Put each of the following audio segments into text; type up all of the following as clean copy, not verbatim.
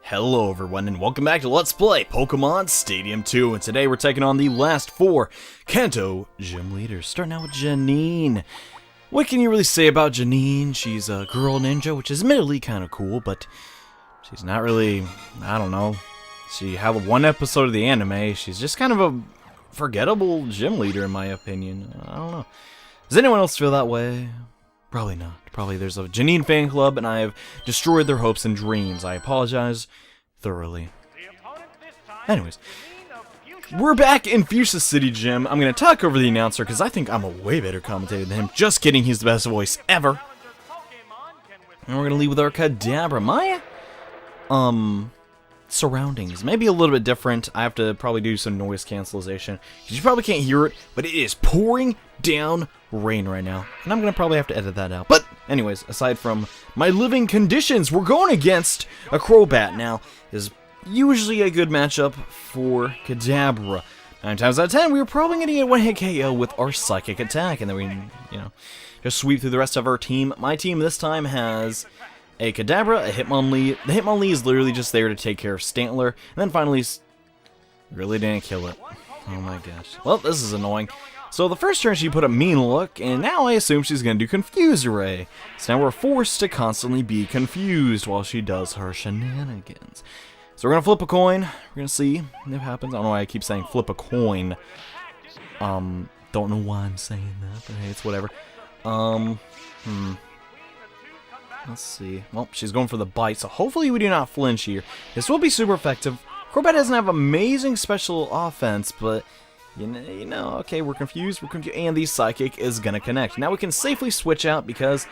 Hello everyone and welcome back to Let's Play Pokemon Stadium 2, and today we're taking on the last 4 Kanto gym leaders, starting out with Janine. What can you really say about Janine? She's a girl ninja, which is admittedly kind of cool, but she's not really, I don't know. She had one episode of the anime, she's just kind of a forgettable gym leader in my opinion. I don't know. Does anyone else feel that way? Probably not. Probably there's a Janine fan club, and I have destroyed their hopes and dreams. I apologize thoroughly. Anyways, we're back in Fuchsia City Gym. I'm going to talk over the announcer, because I think I'm a way better commentator than him. Just kidding, he's the best voice ever. And we're going to lead with our Kadabra. My, surroundings maybe a little bit different. I have to probably do some noise cancellation, because you probably can't hear it, but it is pouring down rain right now, and I'm gonna probably have to edit that out. But anyways, aside from my living conditions, we're going against a Crobat. Now is usually a good matchup for Kadabra. 9 times out of 10 we were probably gonna get one hit KO with our psychic attack, and then we just sweep through the rest of our team. My team this time has a Kadabra, a Hitmonlee. The Hitmonlee is literally just there to take care of Stantler, and then finally really didn't kill it. Oh my gosh. Well, this is annoying. So the first turn she put a mean look, and now I assume she's going to do Confuse Ray. So now we're forced to constantly be confused while she does her shenanigans. So we're going to flip a coin. We're going to see if it happens. I don't know why I keep saying flip a coin. Don't know why I'm saying that, but hey, it's whatever. Let's see. Well, she's going for the bite, so hopefully we do not flinch here. This will be super effective. Crobat doesn't have amazing special offense, but you know, okay, we're confused, and the Psychic is gonna connect. Now we can safely switch out because,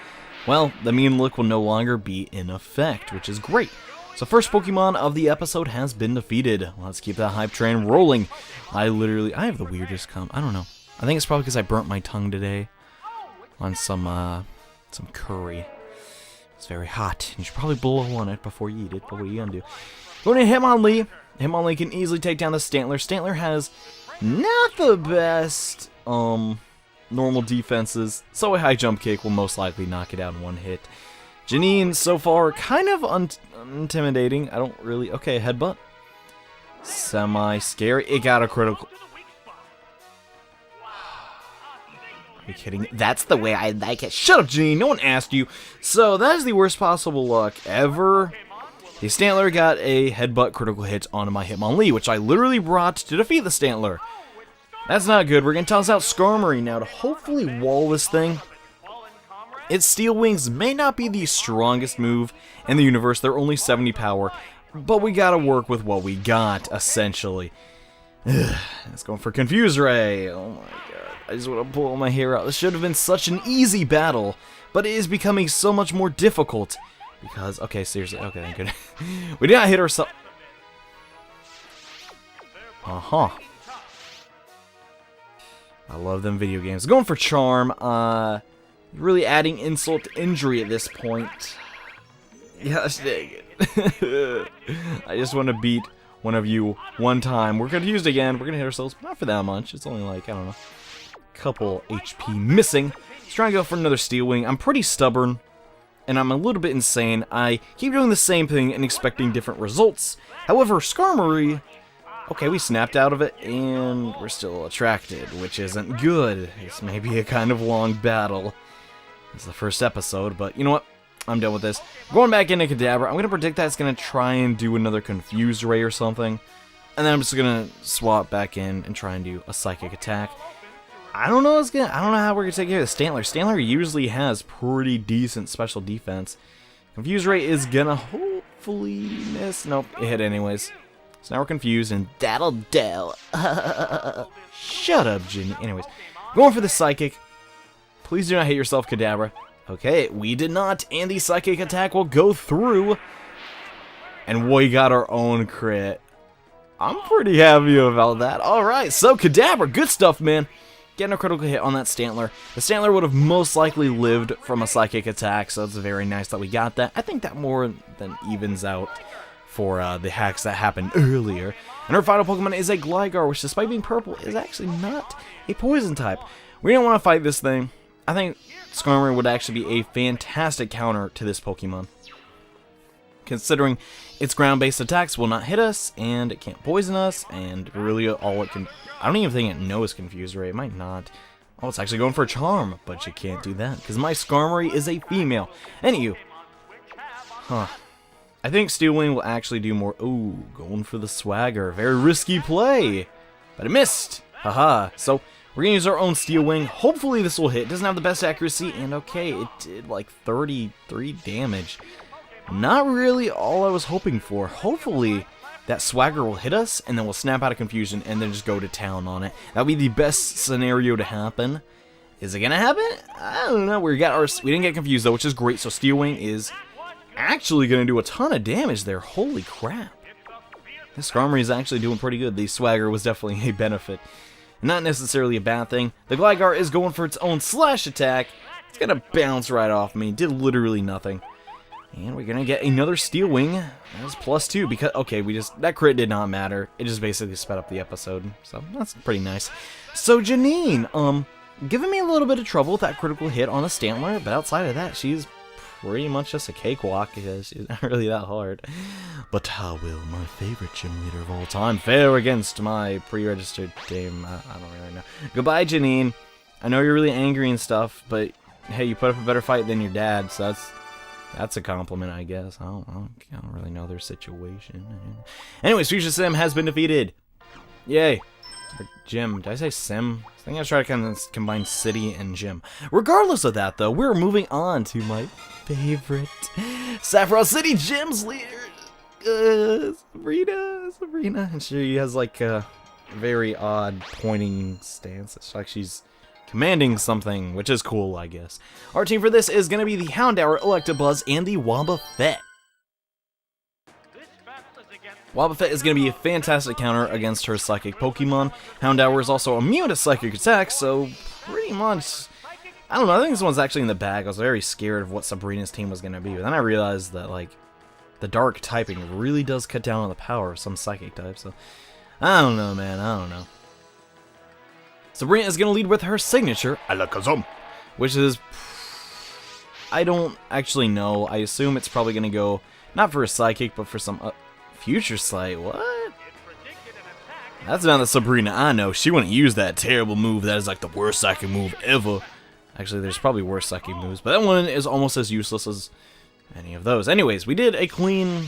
well, the mean look will no longer be in effect, which is great. So first Pokemon of the episode has been defeated. Let's keep that hype train rolling. I have the weirdest I don't know. I think it's probably because I burnt my tongue today on some curry. It's very hot. You should probably blow on it before you eat it, but what are you gonna do? Going to Hitmonlee. Hitmonlee can easily take down the Stantler. Stantler has not the best normal defenses, so a high jump kick will most likely knock it out in one hit. Janine, so far, kind of intimidating. I don't really... Okay, headbutt. Semi-scary. It got a critical... Are you kidding? That's the way I like it. Shut up, Janine. No one asked you. So, that is the worst possible luck ever. The Stantler got a headbutt critical hit onto my Hitmonlee, which I literally brought to defeat the Stantler. That's not good. We're going to toss out Skarmory now to hopefully wall this thing. Its Steel Wings may not be the strongest move in the universe. They're only 70 power, but we got to work with what we got, essentially. Let's go for Confuse Ray. Oh my god. I just want to pull my hair out. This should have been such an easy battle, but it is becoming so much more difficult. Because, okay, seriously, okay, thank goodness. We did not hit ourselves. I love them video games. Going for Charm, really adding insult to injury at this point. Yes, dang it. I just want to beat one of you one time. We're confused again. We're going to hit ourselves, but not for that much. It's only like, I don't know, a couple HP missing. Let's try and go for another Steel Wing. I'm pretty stubborn. And I'm a little bit insane. I keep doing the same thing and expecting different results. However, Skarmory, okay, we snapped out of it, and we're still attracted, which isn't good. It's maybe a kind of long battle. It's the first episode, but you know what? I'm done with this. Going back into Kadabra, I'm going to predict that it's going to try and do another Confuse Ray or something. And then I'm just going to swap back in and try and do a Psychic attack. I don't know how we're gonna take care of the Stantler. Stantler usually has pretty decent special defense. Confuse Ray is gonna hopefully miss. Nope, it hit anyways. So now we're confused, and that'll do. Shut up, Ginny. Anyways, going for the Psychic. Please do not hit yourself, Kadabra. Okay, we did not, and the Psychic attack will go through. And we got our own crit. I'm pretty happy about that. Alright, so Kadabra, good stuff, man. Getting a critical hit on that Stantler. The Stantler would have most likely lived from a Psychic attack, so it's very nice that we got that. I think that more than evens out for the hacks that happened earlier. And our final Pokemon is a Gligar, which despite being purple, is actually not a poison type. We don't want to fight this thing. I think Skarmory would actually be a fantastic counter to this Pokemon. considering its ground-based attacks will not hit us, and it can't poison us, and really all it can... I don't even think it knows Confuse Ray. It might not. Oh, it's actually going for a Charm, but you can't do that, because my Skarmory is a female. Anywho. Huh. I think Steel Wing will actually do more... Ooh, going for the Swagger. Very risky play. But it missed. Haha. So, we're going to use our own Steel Wing. Hopefully this will hit. It doesn't have the best accuracy, and okay, it did like 33 damage. Not really all I was hoping for. Hopefully that Swagger will hit us, and then we'll snap out of confusion, and then just go to town on it. That would be the best scenario to happen. Is it going to happen? I don't know. We didn't get confused, though, which is great. So Steel Wing is actually going to do a ton of damage there. Holy crap. This Skarmory is actually doing pretty good. The Swagger was definitely a benefit. Not necessarily a bad thing. The Gligar is going for its own slash attack. It's going to bounce right off me. Did literally nothing. And we're going to get another Steel Wing. That was +2 because, okay, that crit did not matter. It just basically sped up the episode. So that's pretty nice. So Janine, giving me a little bit of trouble with that critical hit on the Stantler, but outside of that, she's pretty much just a cakewalk because she's not really that hard. But how will my favorite gym leader of all time fare against my pre-registered team? I don't really know. Goodbye, Janine. I know you're really angry and stuff, but hey, you put up a better fight than your dad, so that's a compliment, I guess. I don't really know their situation. Anyways, Future Sim has been defeated. Yay. Or gym. Did I say sim? I think I was trying to kind of combine city and gym. Regardless of that, though, we're moving on to my favorite Saffron City Gym's leader, Sabrina. And she has like a very odd pointing stance. It's like she's commanding something, which is cool, I guess. Our team for this is going to be the Houndour, Electabuzz, and the Wobbuffet. Wobbuffet is going to be a fantastic counter against her Psychic Pokemon. Houndour is also immune to Psychic attacks, so pretty much... I don't know, I think this one's actually in the bag. I was very scared of what Sabrina's team was going to be, but then I realized that, like, the Dark typing really does cut down on the power of some Psychic types, so... I don't know, man, I don't know. Sabrina is going to lead with her signature, Alakazam, which is... I don't actually know. I assume it's probably going to go, not for a Psychic, but for some... Future Sight, what? That's not the Sabrina I know. She wouldn't use that terrible move. That is like the worst psychic move ever. Actually, there's probably worse psychic moves, but that one is almost as useless as any of those. Anyways, we did a clean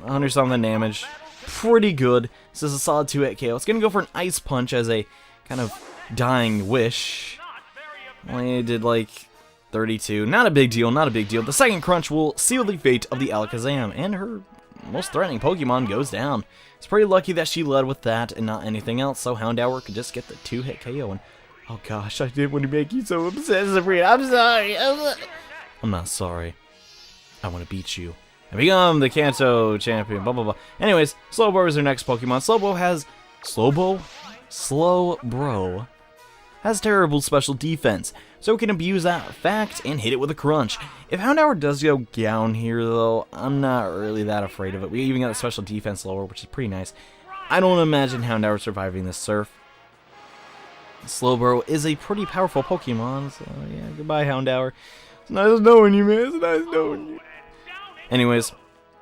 100-something damage. Pretty good. This is a solid 2-hit KO. It's going to go for an Ice Punch as a kind of dying wish. Only did like 32. Not a big deal, not a big deal. The second crunch will seal the fate of the Alakazam, and her most threatening Pokemon goes down. It's pretty lucky that she led with that and not anything else, so Houndour could just get the 2-hit KO. And oh gosh, I didn't want to make you so upset, Sabrina. I'm sorry. I'm not sorry. I want to beat you and become the Kanto champion. Blah blah blah. Anyways, Slowbro is our next Pokemon. Slowbro has terrible special defense, so it can abuse that fact and hit it with a crunch. If Houndour does go down here, though, I'm not really that afraid of it. We even got a special defense lower, which is pretty nice. I don't imagine Houndour surviving this surf. Slowbro is a pretty powerful Pokemon, so yeah, goodbye, Houndour. It's nice knowing you, man. It's nice knowing you. Anyways,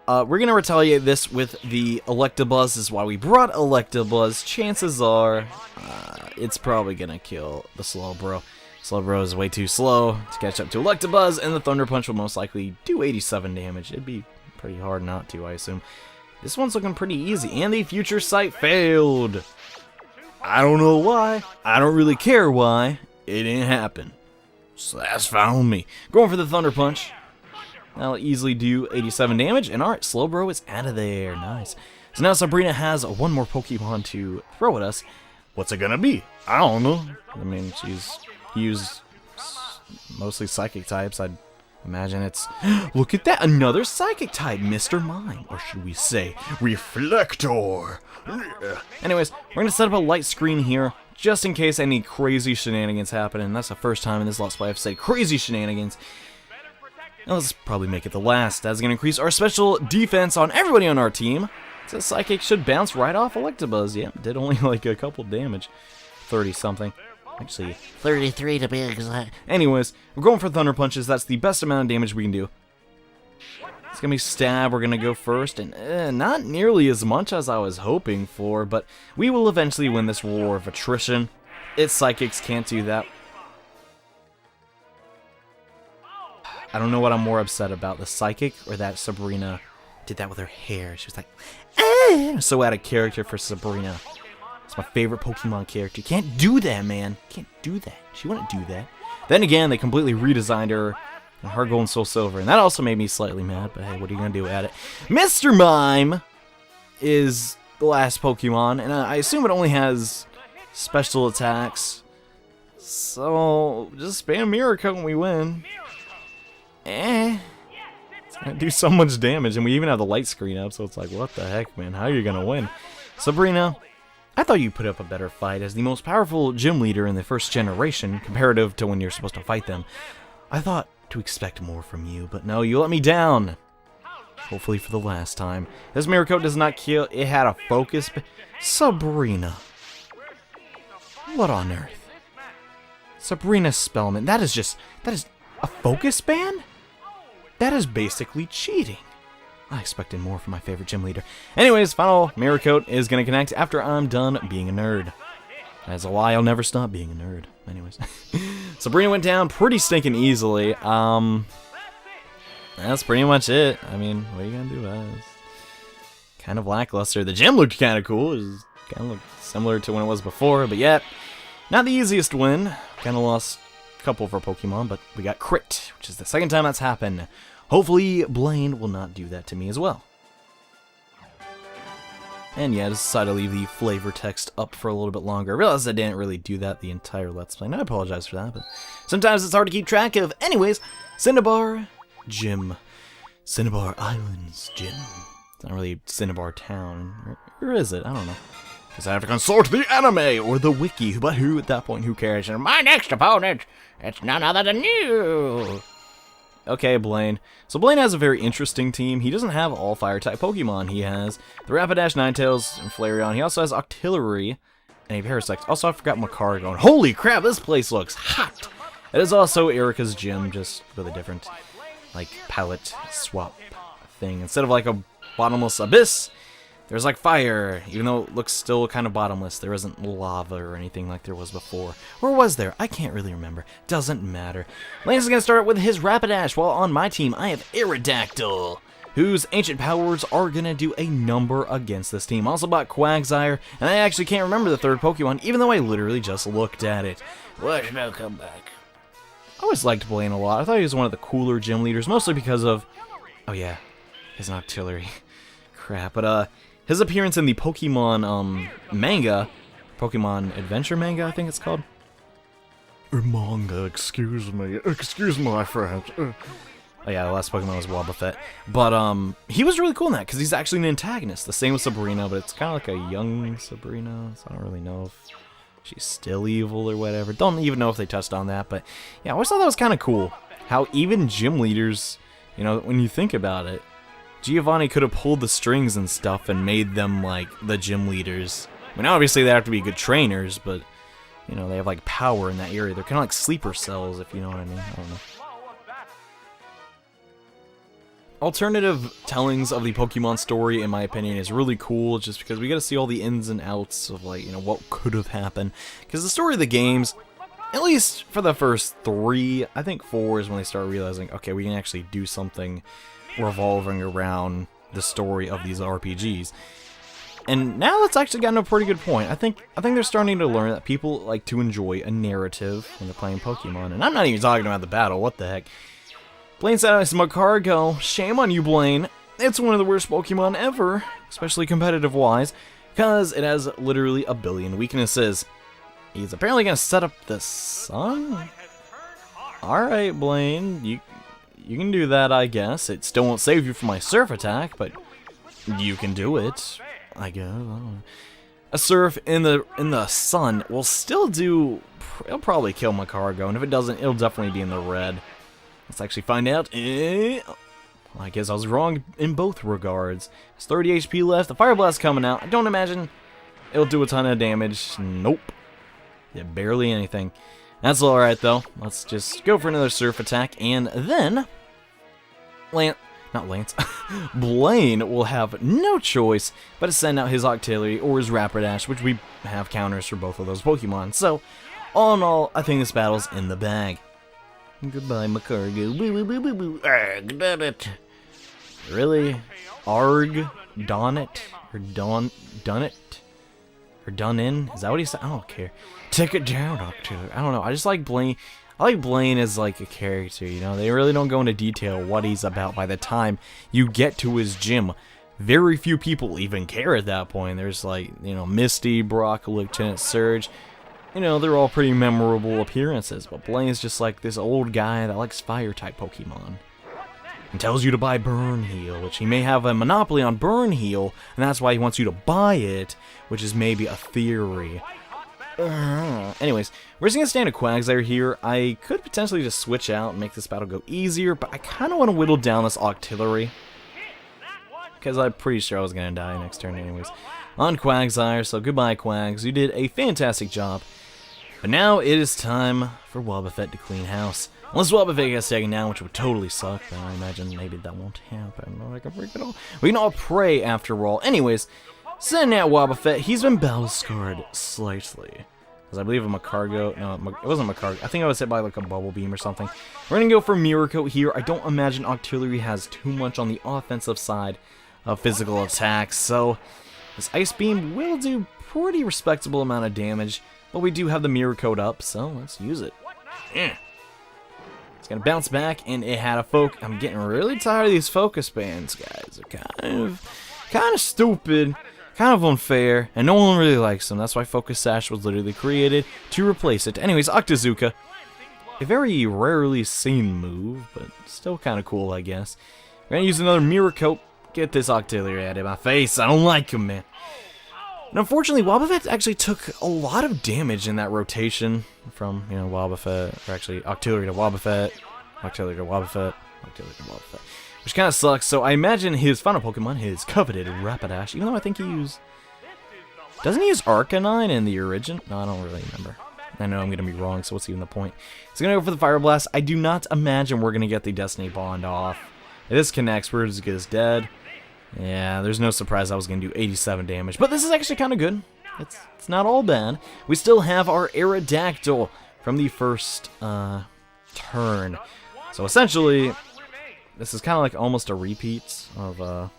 we're going to retaliate this with the Electabuzz. This is why we brought Electabuzz. Chances are, it's probably going to kill the Slowbro. Slowbro is way too slow to catch up to Electabuzz, and the Thunder Punch will most likely do 87 damage. It'd be pretty hard not to, I assume. This one's looking pretty easy, and the Future Sight failed. I don't know why. I don't really care why. It didn't happen. So that's fine with me. Going for the Thunder Punch. That'll easily do 87 damage, and alright, Slowbro is out of there. Nice. So now Sabrina has one more Pokemon to throw at us. What's it gonna be? I don't know. I mean, she's used mostly Psychic types. I'd imagine it's... Look at that! Another Psychic type! Mr. Mime. Or should we say, Reflector! Anyways, we're gonna set up a light screen here, just in case any crazy shenanigans happen, and that's the first time in this Let's Play I've said crazy shenanigans. Now let's probably make it the last. That's going to increase our special defense on everybody on our team. So Psychic should bounce right off Electabuzz. Yeah, did only like a couple damage. 30-something. Actually, 33 to be exact. Anyways, we're going for Thunder Punches. That's the best amount of damage we can do. It's gonna be Stab. We're gonna go first, and not nearly as much as I was hoping for, but we will eventually win this war of attrition. Its Psychics can't do that. I don't know what I'm more upset about, the Psychic or that Sabrina did that with her hair. She was like, eh! So out of character for Sabrina. It's my favorite Pokemon character. You can't do that, man. You can't do that. She wouldn't do that. Then again, they completely redesigned her and Heart Gold and Soul Silver, and that also made me slightly mad, but hey, what are you gonna do at it? Mr. Mime is the last Pokemon, and I assume it only has special attacks. So, just spam Mirror Coat when we win. It's gonna do so much damage, and we even have the light screen up, so it's like, what the heck, man? How are you gonna win? Sabrina, I thought you put up a better fight as the most powerful gym leader in the first generation, comparative to when you're supposed to fight them. I thought to expect more from you, but no, you let me down. Hopefully for the last time. This Mirror Coat does not kill, it had a focus. Sabrina. What on earth? Sabrina Spellman, that is a focus ban? That is basically cheating. I expected more from my favorite gym leader. Anyways, final Mirror Coat is going to connect after I'm done being a nerd. That's a lie, I'll never stop being a nerd. Anyways. Sabrina went down pretty stinking easily. That's pretty much it. I mean, what are you going to do? It's kind of lackluster. The gym looked kind of cool. It kind of looked similar to when it was before, but yet, not the easiest win. Kind of lost a couple of our Pokemon, but we got crit, which is the second time that's happened. Hopefully, Blaine will not do that to me as well. And yeah, I decided to leave the flavor text up for a little bit longer. I realized I didn't really do that the entire Let's Play, and I apologize for that, but sometimes it's hard to keep track of. Anyways, Cinnabar Gym. Cinnabar Islands Gym. It's not really Cinnabar Town. Or is it? I don't know. Because I have to consult the anime or the wiki, but who at that point, who cares? And my next opponent, it's none other than you. Okay, Blaine. So Blaine has a very interesting team. He doesn't have all Fire-type Pokemon. He has the Rapidash, Ninetales, and Flareon. He also has Octillery and a Parasect. Also, I forgot Macargo. Holy crap, this place looks hot! It is also Erica's gym, just with a different, like, palette swap thing. Instead of, like, a bottomless abyss, there's, like, fire. Even though it looks still kind of bottomless, there isn't lava or anything like there was before. Or was there? I can't really remember. Doesn't matter. Lance is going to start with his Rapidash, while on my team, I have Aerodactyl, whose ancient powers are going to do a number against this team. Also bought Quagsire, and I actually can't remember the third Pokemon, even though I literally just looked at it. Watch now come back. I always liked Blaine a lot. I thought he was one of the cooler gym leaders, mostly because of, oh yeah, his Octillery. Crap, but his appearance in the Pokemon manga, Pokemon Adventure manga, I think it's called. Manga, excuse me, my friend. Oh yeah, the last Pokemon was Wobbuffet. But he was really cool in that because he's actually an antagonist. The same with Sabrina, but it's kind of like a young Sabrina, so I don't really know if she's still evil or whatever. Don't even know if they touched on that, but yeah, I always thought that was kind of cool. How even gym leaders, you know, when you think about it, Giovanni could have pulled the strings and stuff and made them, like, the gym leaders. I mean, obviously they have to be good trainers, but, you know, they have, like, power in that area. They're kind of like sleeper cells, if you know what I mean. I don't know. Alternative tellings of the Pokemon story, in my opinion, is really cool, just because we get to see all the ins and outs of, like, you know, what could have happened. Because the story of the games, at least for the first 3, I think 4 is when they start realizing, okay, we can actually do something revolving around the story of these RPGs. And now that's actually gotten a pretty good point. I think they're starting to learn that people like to enjoy a narrative when they're playing Pokemon. And I'm not even talking about the battle, what the heck. Blaine said it's Macargo. Shame on you, Blaine. It's one of the worst Pokemon ever, especially competitive-wise, because it has literally a billion weaknesses. He's apparently going to set up the sun? Alright, Blaine, you can do that, I guess. It still won't save you from my Surf attack, but you can do it, I guess. I don't know. A Surf in the sun will still do... It'll probably kill Macargo, and if it doesn't, it'll definitely be in the red. Let's actually find out. Well, I guess I was wrong in both regards. It's 30 HP left. The Fire Blast coming out. I don't imagine it'll do a ton of damage. Nope. Yeah, barely anything. That's alright, though. Let's just go for another Surf attack, and then... Now not Lance, Blaine will have no choice but to send out his Octillery or his Rapidash, which we have counters for both of those Pokemon. So, all in all, I think this battle's in the bag. Goodbye, Macargo. Boo, boo, boo, boo, boo. Arg, done it. Really? Arg, don it? Or done it? Or done in? Is that what he said? I don't care. Take it down, Octillery. I don't know. I just like Blaine. I like Blaine as like a character, you know. They really don't go into detail what he's about by the time you get to his gym. Very few people even care at that point. There's like, you know, Misty, Brock, Lieutenant Surge. You know, they're all pretty memorable appearances, but Blaine's just like this old guy that likes fire-type Pokemon. And tells you to buy Burn Heal, which he may have a monopoly on Burn Heal, and that's why he wants you to buy it, which is maybe a theory. Anyways, we're just going to stand a Quagsire here. I could potentially just switch out and make this battle go easier, but I kind of want to whittle down this Octillery, because I'm pretty sure I was going to die next turn anyways. On Quagsire, so goodbye Quags, you did a fantastic job. But now it is time for Wobbuffet to clean house. Unless Wobbuffet gets taken down, which would totally suck, but I imagine maybe that won't happen. We can all pray after all. Anyways, sending out Wobbuffet, he's been battle scarred slightly. Because I believe a Macargo, no, it wasn't Macargo. I think I was hit by like a Bubble Beam or something. We're going to go for Mirror Coat here. I don't imagine Octillery has too much on the offensive side of physical attacks, so this Ice Beam will do pretty respectable amount of damage. But we do have the Mirror Coat up, so let's use it. Yeah. It's gonna bounce back, and it had a focus. I'm getting really tired of these focus bands, guys. They're kind of stupid, kind of unfair, and no one really likes them. That's why Focus Sash was literally created to replace it. Anyways, Octazooka, a very rarely seen move, but still kind of cool, I guess. We're gonna use another Mirror Coat. Get this Octillery out of my face. I don't like him, man. And unfortunately, Wobbuffet actually took a lot of damage in that rotation from, you know, Wobbuffet, or actually Octillery to Wobbuffet, Octillery to Wobbuffet, Octillery to Wobbuffet, which kind of sucks. So I imagine his final Pokemon, his coveted Rapidash, even though I think he used, doesn't he use Arcanine in the origin? No, I don't really remember. I know I'm going to be wrong, so what's even the point? He's going to go for the Fire Blast. I do not imagine we're going to get the Destiny Bond off. If this connects, we're as good as dead. Yeah, there's no surprise I was going to do 87 damage. But this is actually kind of good. It's not all bad. We still have our Aerodactyl from the first turn. So essentially, this is kind of like almost a repeat of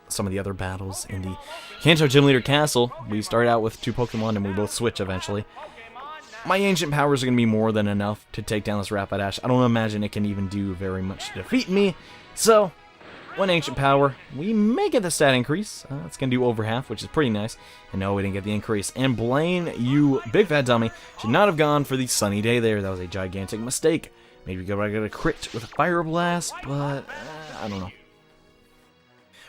some of the other battles in the Kanto Gym Leader Castle. We start out with 2 Pokemon and we both switch eventually. My Ancient Powers are going to be more than enough to take down this Rapidash. I don't imagine it can even do very much to defeat me. So, 1 Ancient Power. We may get the stat increase. It's going to do over half, which is pretty nice. And no, we didn't get the increase. And Blaine, you big fat dummy, should not have gone for the Sunny Day there. That was a gigantic mistake. Maybe go right at a crit with a Fire Blast, but I don't know.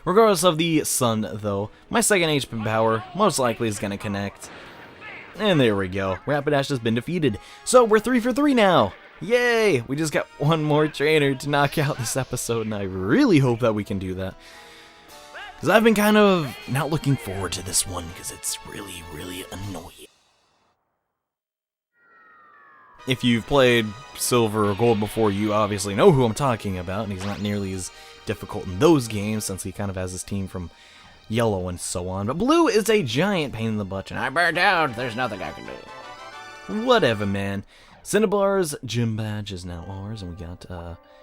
Regardless of the Sun, though, my second HP Power most likely is going to connect. And there we go. Rapidash has been defeated. So we're 3 for 3 now. Yay! We just got one more trainer to knock out this episode, and I really hope that we can do that. Because I've been kind of not looking forward to this one, because it's really, really annoying. If you've played Silver or Gold before, you obviously know who I'm talking about, and he's not nearly as difficult in those games, since he kind of has his team from Yellow and so on. But Blue is a giant pain in the butt, and I burned out. There's nothing I can do. Whatever, man. Cinnabar's gym badge is now ours, and we got,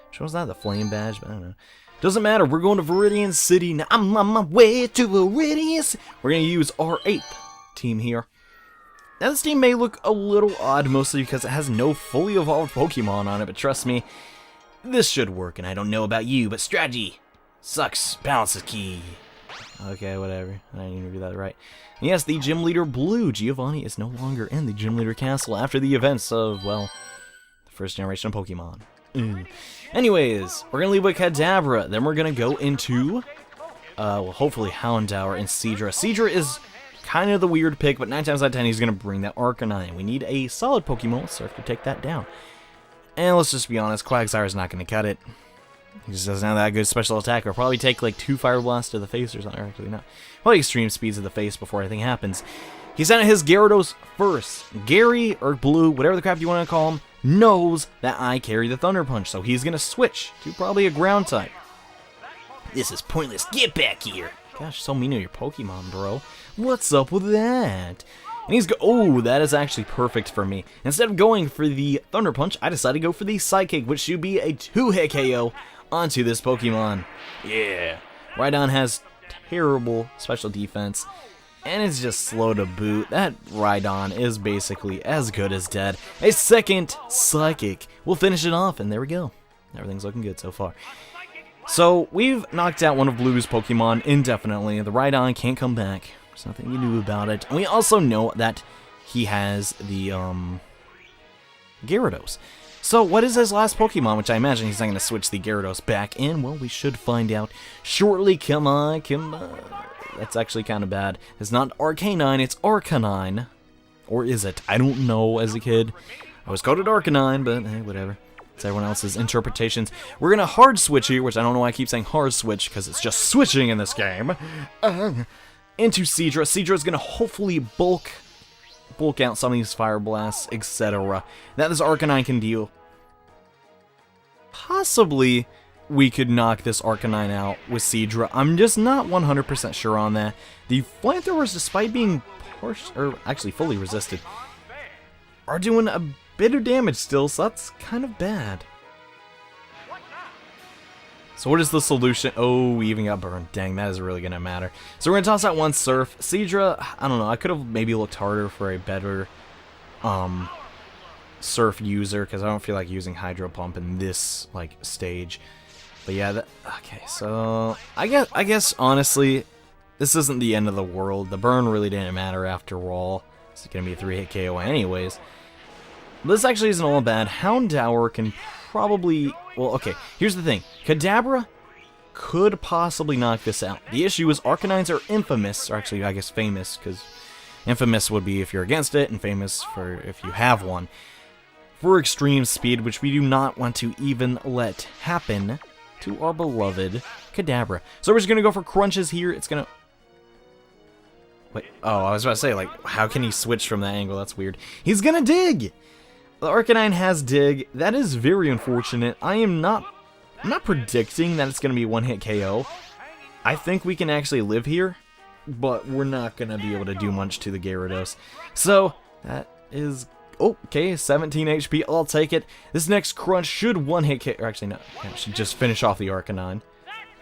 which was that, the flame badge? But I don't know. Doesn't matter, we're going to Viridian City now. I'm on my way to Viridian City. We're going to use our 8th team here. Now, this team may look a little odd, mostly because it has no fully evolved Pokemon on it, but trust me, this should work, and I don't know about you, but strategy sucks. Balance is key. Okay, whatever. I didn't even read that right. Yes, the gym leader Blue, Giovanni, is no longer in the gym leader castle after the events of, well, the first generation of Pokemon. Anyways, we're going to leave with Kadabra. Then we're going to go into, well, hopefully Houndour and Seadra. Seadra is kind of the weird pick, but 9 times out of 10 he's going to bring that Arcanine. We need a solid Pokemon with Surf to take that down. And let's just be honest, Quagsire is not going to cut it. He just doesn't have that good special attack. Or probably take like 2 Fire Blasts to the face or something. Or actually, not. Probably Extreme Speeds to the face before anything happens. He sent out his Gyarados first. Gary, or Blue, whatever the crap you want to call him, knows that I carry the Thunder Punch. So he's going to switch to probably a Ground type. This is pointless. Get back here. Gosh, so mean to your Pokemon, bro. What's up with that? And he's oh, that is actually perfect for me. Instead of going for the Thunder Punch, I decided to go for the Psychic, which should be a 2-hit KO onto this Pokemon. Yeah. Rhydon has terrible special defense, and it's just slow to boot. That Rhydon is basically as good as dead. A second Psychic will finish it off, and there we go. Everything's looking good so far. So, we've knocked out one of Blue's Pokemon indefinitely. The Rhydon can't come back. There's nothing you do about it. And we also know that he has the, Gyarados. So, what is his last Pokemon? Which I imagine he's not going to switch the Gyarados back in. Well, we should find out shortly. Come on, come on. That's actually kind of bad. It's not Arcanine, it's Arcanine. Or is it? I don't know as a kid. I was called it Arcanine, but hey, whatever. It's everyone else's interpretations. We're going to hard switch here, which I don't know why I keep saying hard switch, because it's just switching in this game. Into Seadra. Seadra is going to hopefully bulk out some of these Fire Blasts, etc. That this Arcanine can deal. Possibly, we could knock this Arcanine out with Seadra. I'm just not 100% sure on that. The Flamethrowers, despite being actually fully resisted, are doing a bit of damage still, so that's kind of bad. So what is the solution? Oh, we even got burned. Dang, that is really going to matter. So we're going to toss out one Surf. Seadra, I don't know, I could have maybe looked harder for a better Surf user, because I don't feel like using Hydro Pump in this, like, stage. But yeah, okay, so I guess honestly, this isn't the end of the world. The burn really didn't matter after all. It's going to be a 3-hit KO anyways. This actually isn't all bad. Houndour can probably... Well, okay, here's the thing. Kadabra could possibly knock this out. The issue is Arcanines are infamous, or actually, I guess famous, because infamous would be if you're against it, and famous for if you have one, for extreme speed, which we do not want to even let happen to our beloved Kadabra. So we're just going to go for crunches here. It's going to... Wait, oh, I was about to say, like, how can he switch from that angle? That's weird. He's going to dig! The Arcanine has dig. That is very unfortunate. I'm not predicting that it's going to be 1-hit KO. I think we can actually live here, but we're not going to be able to do much to the Gyarados. So, that is... Okay, 17 HP. I'll take it. This next crunch should 1-hit KO. Or actually, no. I should just finish off the Arcanine.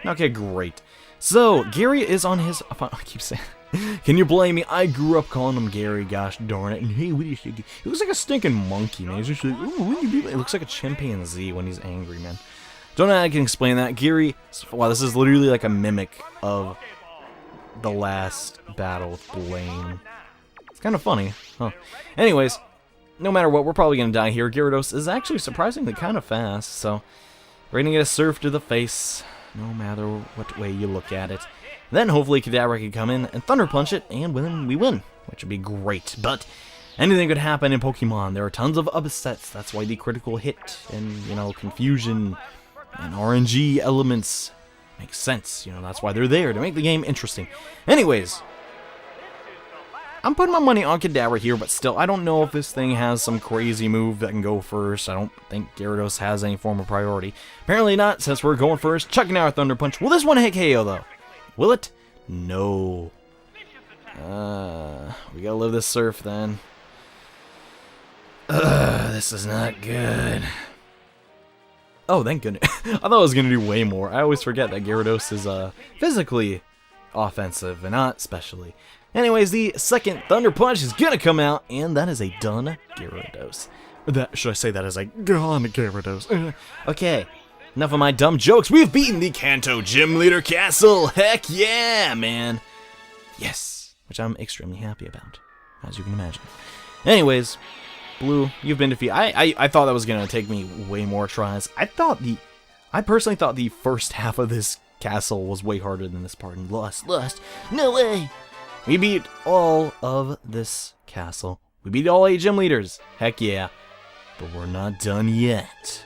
Okay, great. So, Gary is on his... I keep saying... Can you blame me? I grew up calling him Gary, gosh darn it. And hey, what do you think? He looks like a stinking monkey, man. He's just like, ooh, what do you do? It looks like a chimpanzee when he's angry, man. Don't know how I can explain that. Gary, wow, this is literally like a mimic of the last battle with Blaine. It's kind of funny, huh? Anyways, no matter what, we're probably going to die here. Gyarados is actually surprisingly kind of fast, so we're going to get a Surf to the face, no matter what way you look at it. Then hopefully Kadabra can come in and Thunder Punch it, and then we win, which would be great. But anything could happen in Pokemon. There are tons of upsets. That's why the critical hit and, you know, confusion and RNG elements make sense. You know, that's why they're there, to make the game interesting. Anyways, I'm putting my money on Kadabra here, but still, I don't know if this thing has some crazy move that can go first. I don't think Gyarados has any form of priority. Apparently not, since we're going first. Chucking out our Thunder Punch. Will this one hit KO, though? Will it? No. We gotta live this Surf, then. This is not good. Oh, thank goodness. I thought I was gonna do way more. I always forget that Gyarados is, physically offensive and not specially. Anyways, the second Thunder Punch is gonna come out, and that is a done Gyarados. Should I say that as a gone Gyarados? Okay. Enough of my dumb jokes. We've beaten the Kanto Gym Leader Castle. Heck yeah, man. Yes. Which I'm extremely happy about, as you can imagine. Anyways, Blue, you've been defeated. I thought that was going to take me way more tries. I personally thought the first half of this castle was way harder than this part. And Lust. No way. We beat all of this castle. We beat all 8 gym leaders. Heck yeah. But we're not done yet.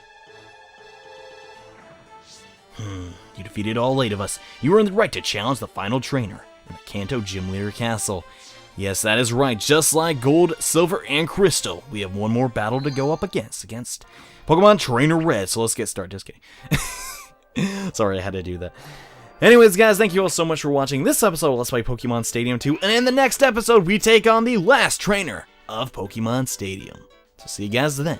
You defeated all 8 of us. You earned the right to challenge the final trainer in the Kanto Gym Leader Castle. Yes, that is right. Just like Gold, Silver, and Crystal, we have one more battle to go up against Pokemon Trainer Red. So let's get started. Just kidding. Sorry, I had to do that. Anyways, guys, thank you all so much for watching this episode of Let's Play Pokemon Stadium 2, and in the next episode, we take on the last trainer of Pokemon Stadium. So see you guys then.